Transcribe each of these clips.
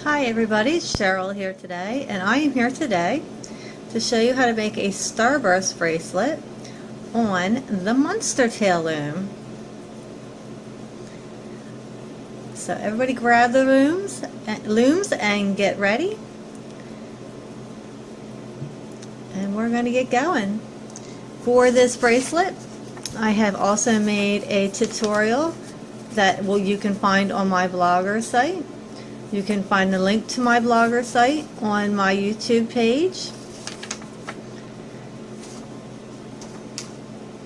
Hi everybody, Cheryl here today, and I am here today to show you how to make a starburst bracelet on the monster tail loom. So everybody grab the looms and get ready, and we're going to get going. For this bracelet, I have also made a tutorial that you can find on my blogger site. You can find the link to my blogger site on my YouTube page.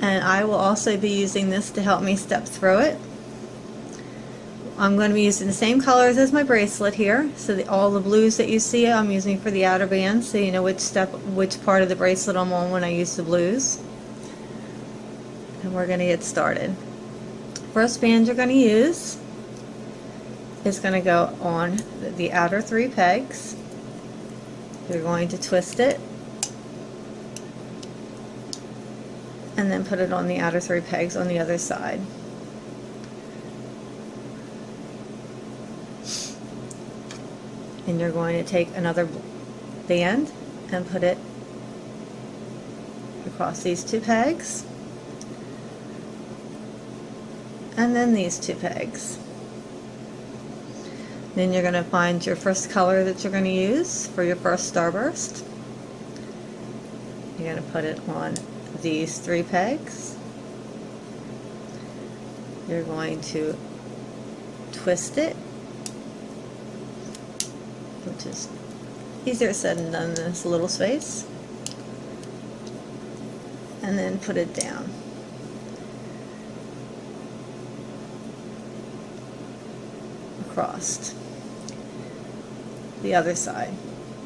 And I will also be using this to help me step through it. I'm going to be using the same colors as my bracelet here. So all the blues that you see I'm using for the outer band, so you know which part of the bracelet I'm on when I use the blues. And we're going to get started. First band you're going to use is going to go on the outer 3 pegs. You're going to twist it and then put it on the outer 3 pegs on the other side. And you're going to take another band and put it across these 2 pegs, and then these 2 pegs. Then you're going to find your first color that you're going to use for your first starburst. You're going to put it on these 3 pegs. You're going to twist it, which is easier said than done in this little space, and then put it down. Across the other side,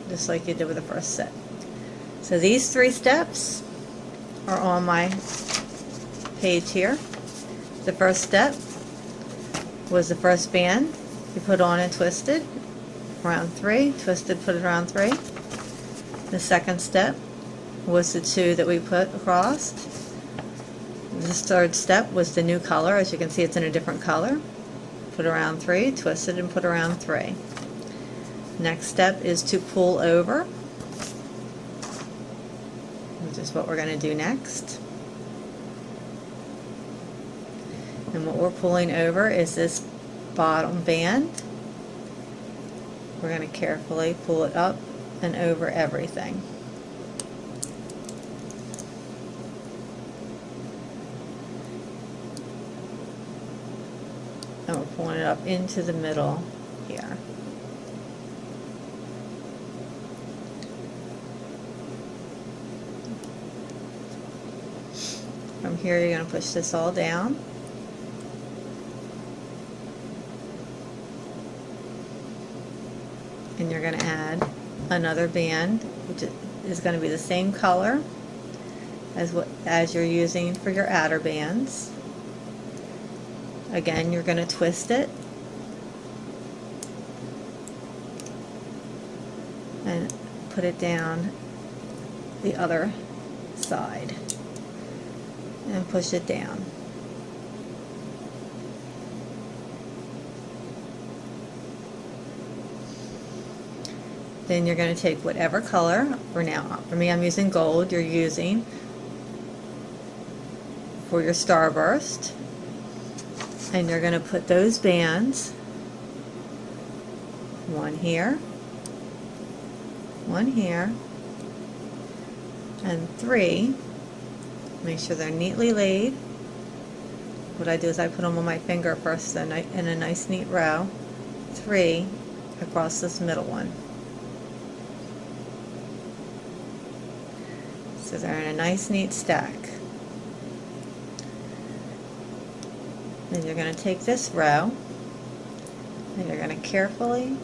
just like you did with the first set. So these 3 steps are on my page here. The first step was the first band you put on and twisted around 3, twisted, put it around 3. The second step was the 2 that we put across. This third step was the new color. As you can see, it's in a different color. Put around 3, twist it, and put around 3. Next step is to pull over, which is what we're going to do next. And what we're pulling over is this bottom band. We're going to carefully pull it up and over everything. And we're pulling it up into the middle here. From here you're going to push this all down. And you're going to add another band, which is going to be the same color as you're using for your outer bands. Again, you're going to twist it and put it down the other side and push it down. Then you're going to take whatever color, for me I'm using gold, you're using for your starburst. And you're going to put those bands, one here, and 3. Make sure they're neatly laid. What I do is I put them on my finger first in a nice neat row. 3 across this middle one. So they're in a nice neat stack. Then you're going to take this row and you're going to carefully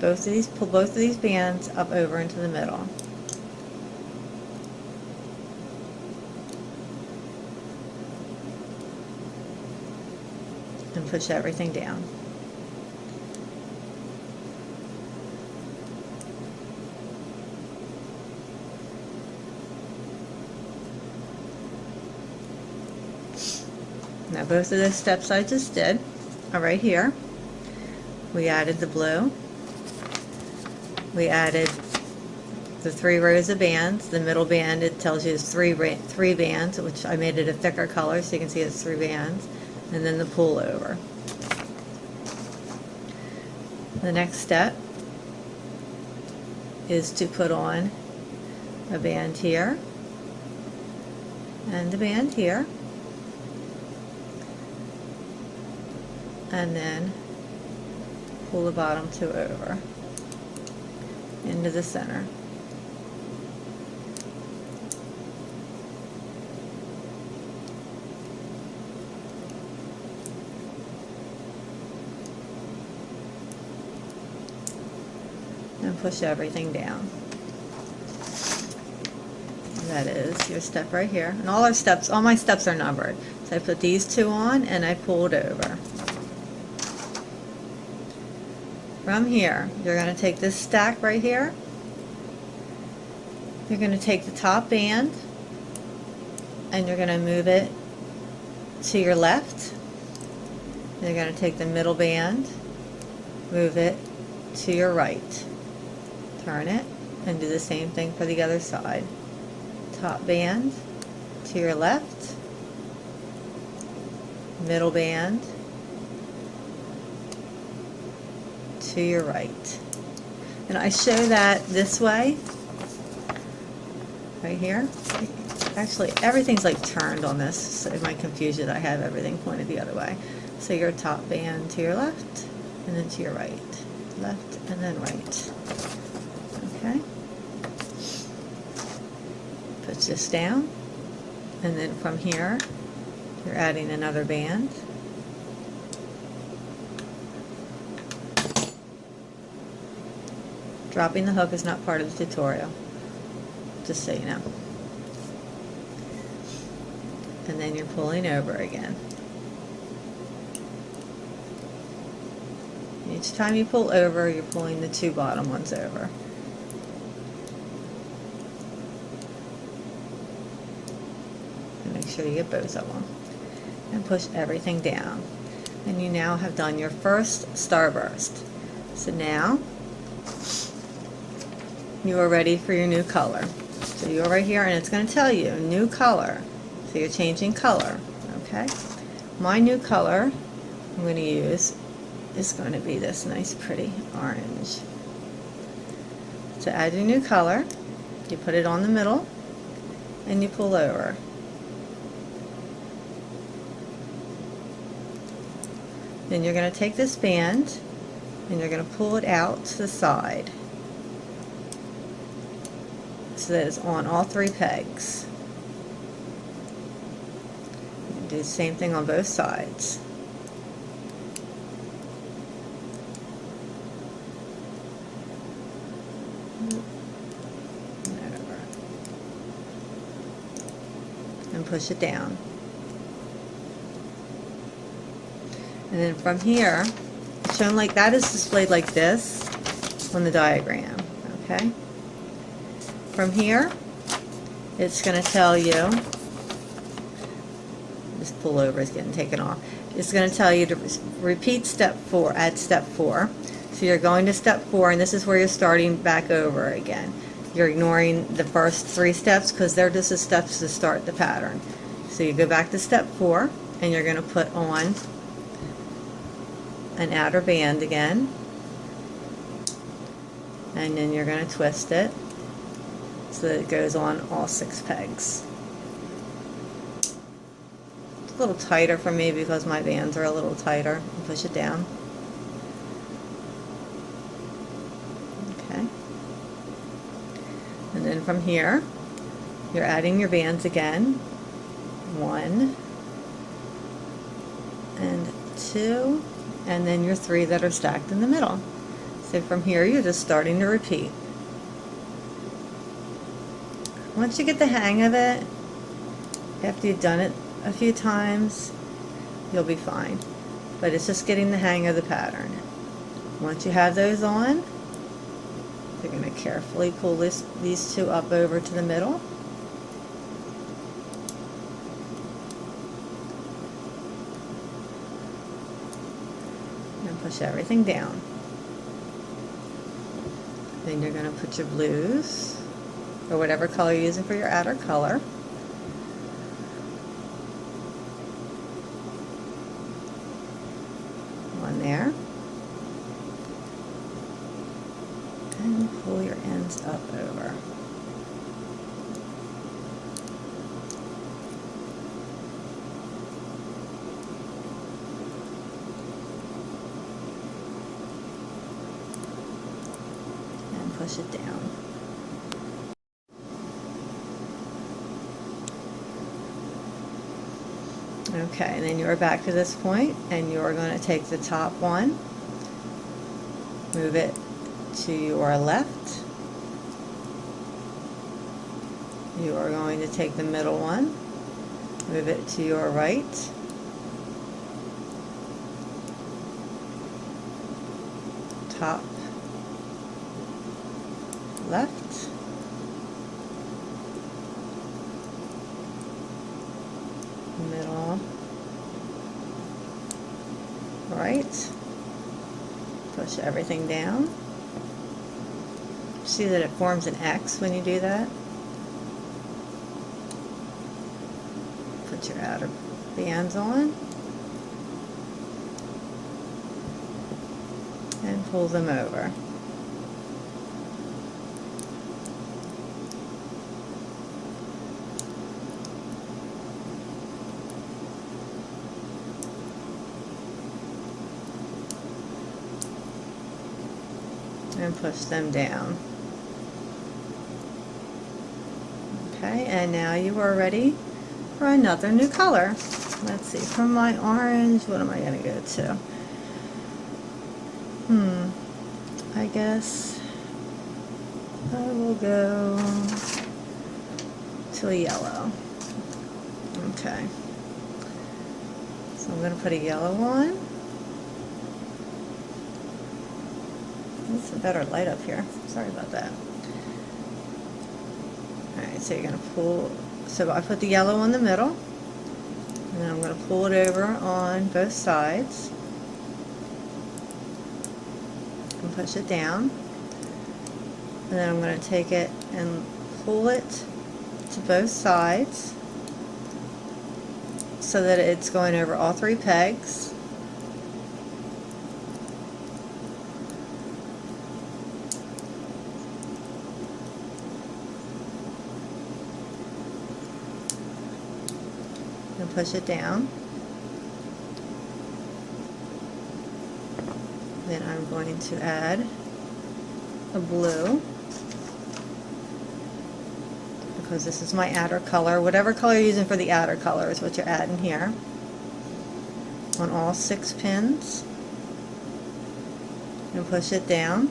pull both of these bands up over into the middle. And push everything down. Now both of the steps I just did are right here. We added the blue we added the 3 rows of bands. The middle band, it tells you it's three bands, which I made it a thicker color so you can see it's 3 bands, and then the pullover. The next step is to put on a band here and a band here, and then pull the bottom 2 over into the center. And push everything down. That is your step right here. And all my steps are numbered. So I put these 2 on and I pulled over. From here, you're going to take this stack right here. You're going to take the top band and you're going to move it to your left. You're going to take the middle band, move it to your right. Turn it and do the same thing for the other side. Top band to your left, middle band to your right. And I show that this way, right here. Actually, everything's like turned on this, so it might confuse you that I have everything pointed the other way. So your top band to your left, and then to your right. Left, and then right. Okay? Put this down, and then from here, you're adding another band. Dropping the hook is not part of the tutorial, just so you know. And then you're pulling over again. Each time you pull over, you're pulling the 2 bottom ones over. And make sure you get both of them. And push everything down. And you now have done your first starburst. So now, you are ready for your new color. So you're right here and it's going to tell you new color. So you're changing color. Okay? My new color I'm going to use is going to be this nice pretty orange. To add your new color, you put it on the middle and you pull over. Then you're going to take this band and you're going to pull it out to the side so that it's on all 3 pegs. Do the same thing on both sides. And push it down. And then from here, shown like that is displayed like this on the diagram. Okay? From here, it's going to tell you, this pullover is getting taken off. It's going to tell you to repeat step 4, add step 4. So you're going to step 4, and this is where you're starting back over again. You're ignoring the first 3 steps because they're just the steps to start the pattern. So you go back to step 4, and you're going to put on an outer band again, and then you're going to twist it so that it goes on all 6 pegs. It's a little tighter for me because my bands are a little tighter. Push it down. Okay. And then from here, you're adding your bands again. 1 and 2, and then your 3 that are stacked in the middle. So from here, you're just starting to repeat. Once you get the hang of it, after you've done it a few times, you'll be fine. But it's just getting the hang of the pattern. Once you have those on, you're going to carefully pull these 2 up over to the middle. And push everything down. Then you're going to put your blues, or whatever color you're using for your outer color. One there. And pull your ends up over. Push it down. Okay, then you're back to this point, and you're going to take the top one, move it to your left. You are going to take the middle one, move it to your right. Top, left, middle, right, push everything down. See that it forms an X when you do that? Put your outer bands on and pull them over. And push them down. Okay, and now you are ready for another new color. Let's see, from my orange, what am I going to go to? I guess I will go to a yellow. Okay, so I'm going to put a yellow on. It's a better light up here. Sorry about that. Alright, so you're going to pull, so I put the yellow on the middle, and then I'm going to pull it over on both sides, and push it down, and then I'm going to take it and pull it to both sides, so that it's going over all three pegs. And push it down. Then I'm going to add a blue, because this is my outer color. Whatever color you're using for the outer color is what you're adding here on all 6 pins, and push it down.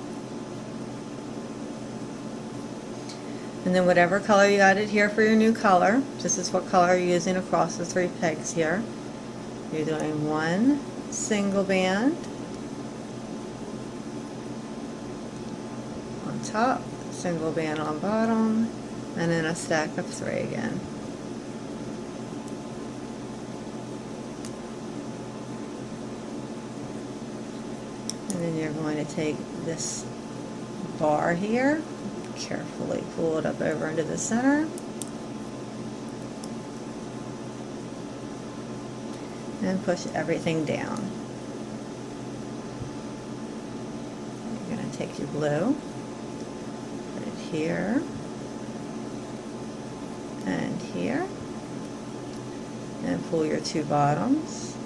And then whatever color you added here for your new color, this is what color you're using across the 3 pegs here. You're doing 1 single band on top, single band on bottom, and then a stack of 3 again. And then you're going to take this bar here, carefully pull it up over into the center, and push everything down. You're going to take your blue, put it here and here, and pull your 2 bottoms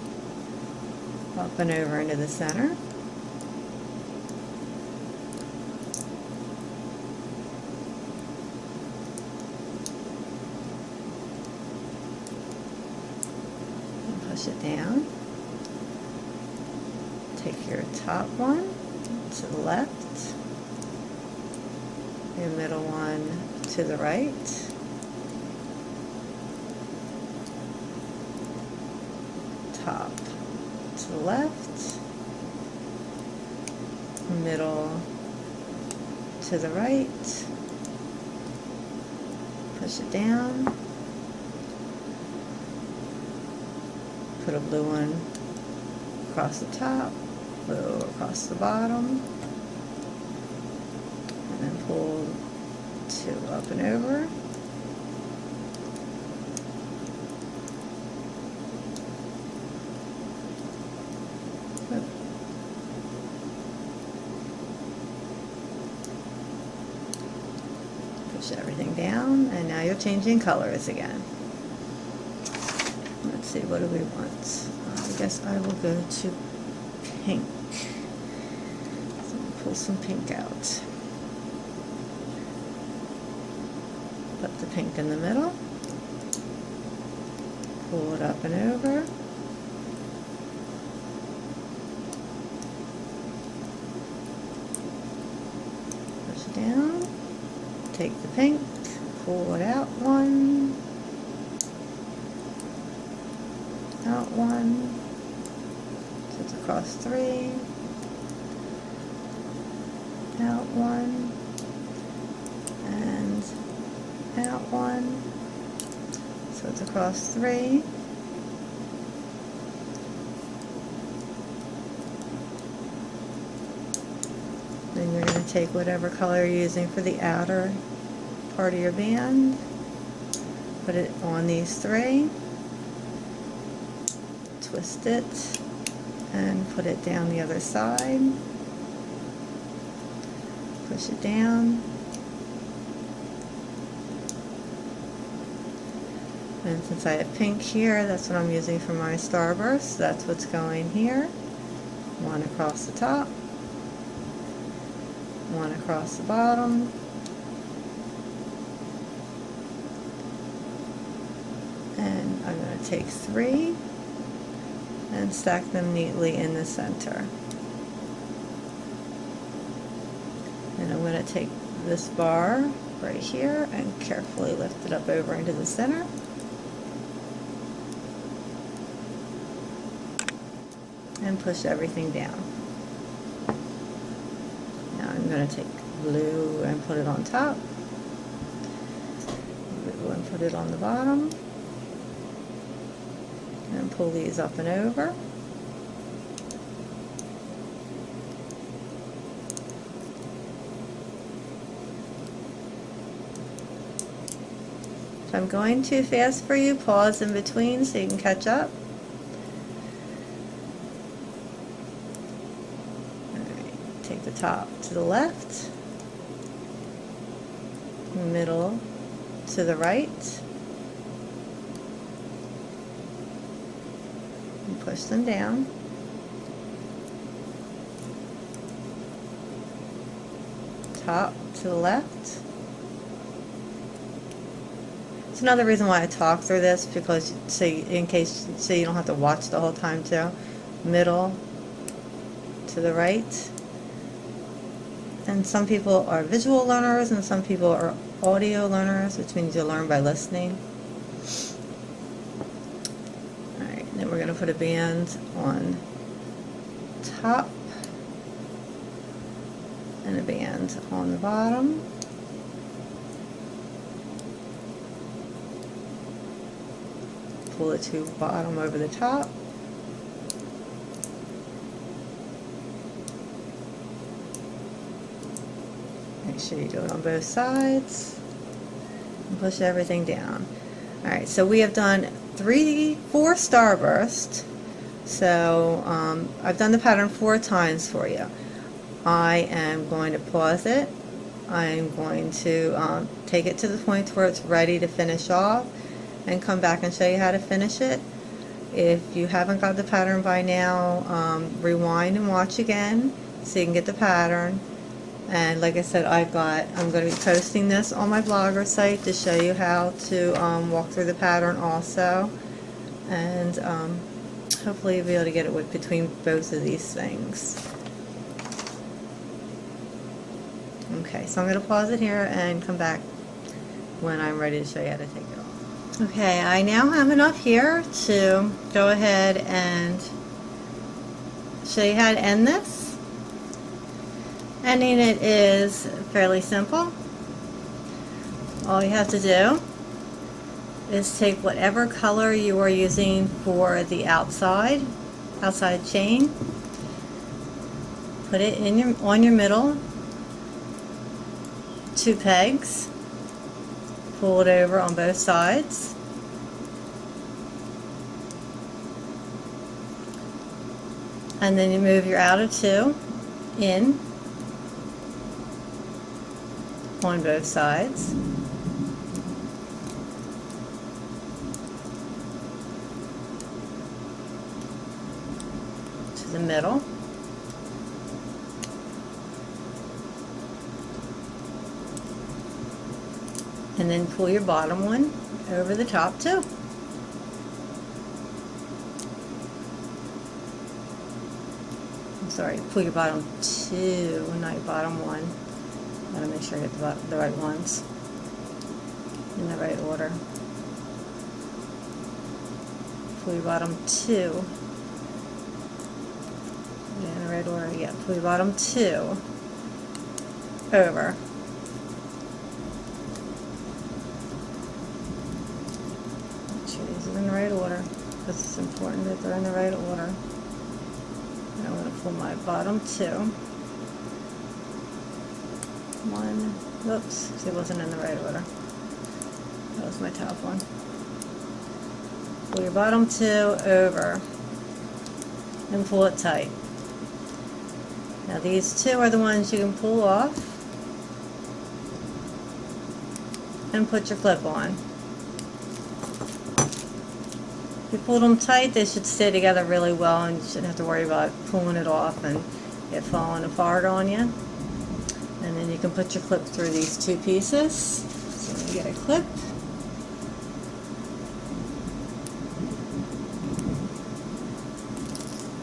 up and over into the center. Push it down. Take your top one to the left, your middle one to the right, top to the left, middle to the right, push it down. Put a blue one across the top, blue across the bottom, pull 2 up and over. Push everything down, and now you're changing colors again. Let's see, what do we want? I guess I will go to pink. So pull some pink out. Put the pink in the middle. Pull it up and over. Push it down. Take the pink, pull it out 1, out 1, so it's across 3, out 1, and out 1, so it's across 3, then you're going to take whatever color you're using for the outer part of your band, put it on these 3, twist it, and put it down the other side, push it down, and since I have pink here, that's what I'm using for my starburst. That's what's going here. 1 across the top, 1 across the bottom, and I'm going to take 3 and stack them neatly in the center. And I'm going to take this bar right here and carefully lift it up over into the center. And push everything down. Now I'm going to take blue and put it on top. Blue and put it on the bottom. And pull these up and over. If I'm going too fast for you, pause in between so you can catch up. Alright, take the top to the left, middle to the right, and push them down. Top to the left. It's another reason why I talk through this, because in case you don't have to watch the whole time too. Middle to the right. And some people are visual learners and some people are audio learners, which means you learn by listening. Alright, then we're going to put a band on top and a band on the bottom. Pull the two bottom over the top. Make sure you do it on both sides. And push everything down. Alright, so we have done 4 starbursts. So I've done the pattern 4 times for you. I am going to pause it. I'm going to take it to the point where it's ready to finish off and come back and show you how to finish it. If you haven't got the pattern by now, rewind and watch again so you can get the pattern. And like I said, I'm going to be posting this on my blogger site to show you how to walk through the pattern also. And hopefully you'll be able to get it between both of these things. Okay, so I'm going to pause it here and come back when I'm ready to show you how to take it off. Okay, I now have enough here to go ahead and show you how to end this. Ending it is fairly simple. All you have to do is take whatever color you are using for the outside chain, put it in on your middle, 2 pegs, pull it over on both sides, and then you move your outer 2 in on both sides. To the middle. And then pull your bottom one over the top too. I'm sorry, pull your bottom 2, not your bottom 1. Gotta make sure I get the right ones in the right order. Pull your bottom 2. Yeah, in the right order. Yeah, pull your bottom 2 over. In the right order, because it's important that they're in the right order. And I'm going to pull my bottom 2. 1, oops, it wasn't in the right order. That was my top one. Pull your bottom 2 over and pull it tight. Now these 2 are the ones you can pull off and put your clip on. If you pull them tight, they should stay together really well, and you shouldn't have to worry about pulling it off and it falling apart on you. And then you can put your clip through these 2 pieces. So I'm going to get a clip.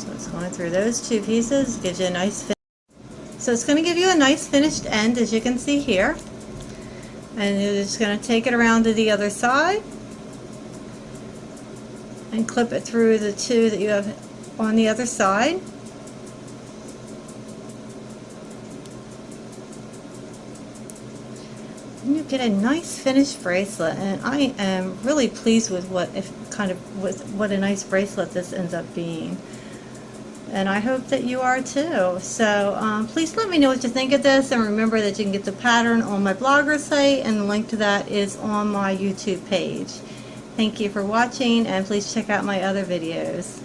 So it's going through those 2 pieces, gives you a nice finish. So it's going to give you a nice finished end, as you can see here. And you're just going to take it around to the other side and clip it through the 2 that you have on the other side. And you get a nice finished bracelet, and I am really pleased with what a nice bracelet this ends up being. And I hope that you are too. So please let me know what you think of this, and remember that you can get the pattern on my Blogger site, and the link to that is on my YouTube page. Thank you for watching, and please check out my other videos.